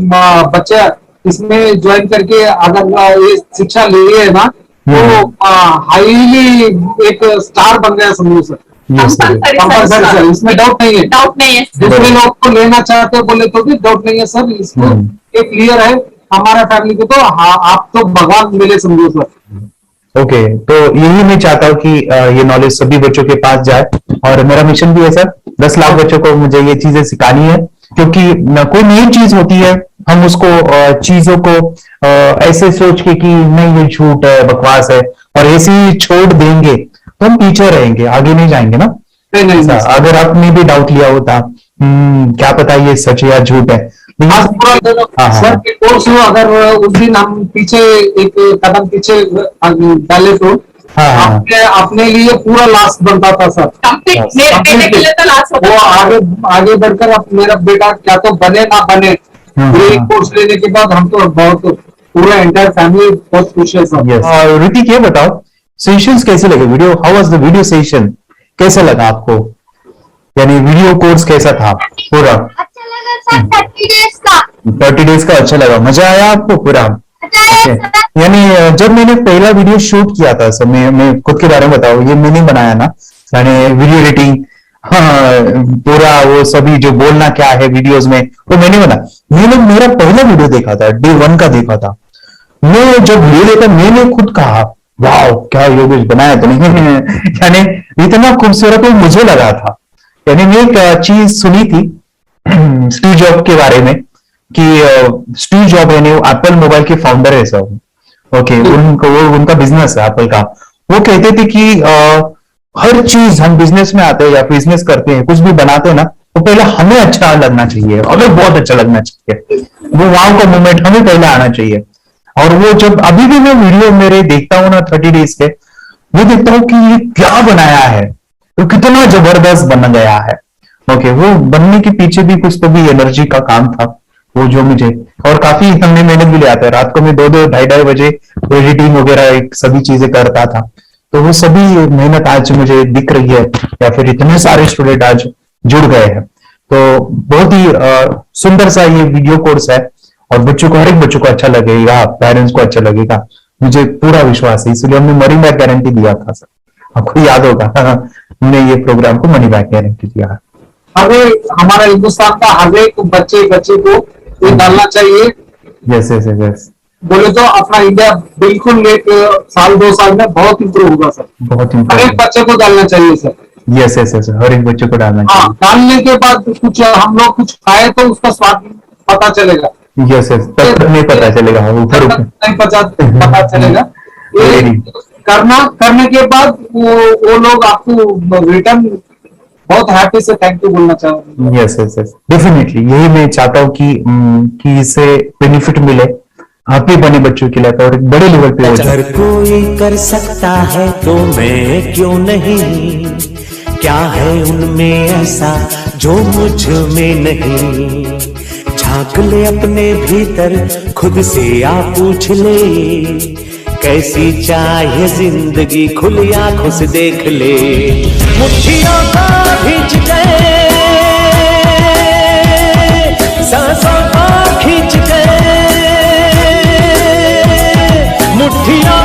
बच्चा इसमें ज्वाइन करके अगर ये शिक्षा ले है ना, तो हाईली एक स्टार बन गया समझो सर। कंपल्सरी सर, इसमें डाउट नहीं है। डाउट नहीं है। दूसरे लोग को लेना चाहते बोले तो भी डाउट नहीं है सर, इसको एक क्लियर है हमारा फैमिली को, तो आप तो भगवान मिले समझो सर। ओके, तो यही मैं चाहता हूँ कि ये नॉलेज सभी बच्चों के पास जाए, और मेरा मिशन भी है सर, 10 लाख बच्चों को मुझे ये चीजें सिखानी है, क्योंकि कोई नई चीज होती है हम उसको चीजों को ऐसे सोच के कि नहीं ये झूठ है, बकवास है, और ऐसे ही छोड़ देंगे तो हम पीछे रहेंगे, आगे नहीं जाएंगे ना। नहीं, अगर आपने भी डाउट लिया होता क्या पता ये सच है या झूठ है। सर कोर्स अगर उस दिन हम पीछे एक कदम पीछे डाले तो अपने लिए पूरा लास्ट बनता था सर। मेरे बेटे के लिए तो लास्ट होता वो आगे बढ़कर अब मेरा बेटा क्या तो बने ना बने, ये कोर्स लेने के बाद हम तो बहुत पूरा एंटायर फैमिली बहुत खुश है सर। ऋतिक ये बताओ सेशंस कैसे लगे, video how was the video session, कैसा लगा आपको, यानी वीडियो कोर्स कैसा था पूरा? अच्छा लगा सर, 30 डेज का अच्छा लगा, मजा आया आपको पूरा? यानी जब मैंने पहला वीडियो शूट किया था सर, मैं खुद के बारे में बताऊं, ये मैंने बनाया ना, यानी वीडियो एडिटिंग, हाँ पूरा वो सभी जो बोलना क्या है वीडियोस में वो मैंने बना। मैंने मेरा पहला वीडियो देखा था, डे 1 का देखा था, मैं जब वीडियो देखा मैंने खुद कहा वाह क्या योगेश बनाया तो नहीं यानी इतना खूबसूरत वो मुझे लगा था। यानी मैं एक चीज सुनी थी स्टीव जॉब के बारे में कि स्टीव जॉब यानी एप्पल मोबाइल के फाउंडर है सब, ओके, उनका बिजनेस है एप्पल का। वो कहते थे कि हर चीज हम बिजनेस में आते हैं या बिजनेस करते हैं, कुछ भी बनाते हैं ना, तो पहले हमें अच्छा लगना चाहिए, हमें बहुत अच्छा लगना चाहिए, वो वाव का मोमेंट हमें पहले आना चाहिए। और वो जब अभी भी मैं वीडियो मेरे देखता हूँ ना 30 डेज के, वो देखता हूँ कि ये क्या बनाया है, तो कितना जबरदस्त बन गया है। ओके, वो बनने के पीछे भी कुछ तो भी एनर्जी का काम था वो, जो मुझे और काफी हमने मेहनत भी लिया था। रात को मैं 2-2 ढाई बजे एडिटिंग वगैरह सभी चीजें करता था, तो वो सभी मेहनत आज मुझे दिख रही है, या फिर इतने सारे स्टूडेंट आज जुड़ गए हैं। तो बहुत ही सुंदर सा ये वीडियो कोर्स है, और बच्चों को, हर एक बच्चों को अच्छा लगेगा, पेरेंट्स को अच्छा लगेगा, मुझे पूरा विश्वास है। इसलिए हमने मनी बैक गारंटी दिया था सर, आपको याद होगा हमने ये प्रोग्राम को मनी बैक गारंटी दिया है। हमें हमारा हिंदुस्तान का हर एक बच्चे को ये डालना चाहिए। यस यस यस, बोले तो अपना इंडिया बिल्कुल एक साल 2 साल में बहुत इंप्रूव होगा सर, बहुत हर एक बच्चे को डालना चाहिए सर। यस यस यस, हर एक बच्चे को डालना चाहिए। डालने के बाद कुछ हम लोग कुछ खाए तो उसका स्वाद पता चलेगा। यस यस, तब नहीं पता चलेगा, ऊपर नहीं पता चलेगा। करने के बाद वो लोग आपको रिटर्न बहुत हैप्पी से थैंक यू बोलना चाहूंगा। यस यस यस, डेफिनेटली यही मैं चाहता हूँ कि इससे बेनिफिट मिले हैप्पी बने बच्चों के लिए, और एक बड़े लेवल पे हो जाए। अगर कोई कर सकता है तो मैं क्यों नहीं, क्या है उनमें ऐसा जो मुझ में नहीं, झांक ले अपने भीतर खुद से आ पूछ ले, कैसी चाहे जिंदगी खुली आंखों से देख ले, मुट्ठियों को खींच गए, सांसों को खींच गए, मुट्ठियों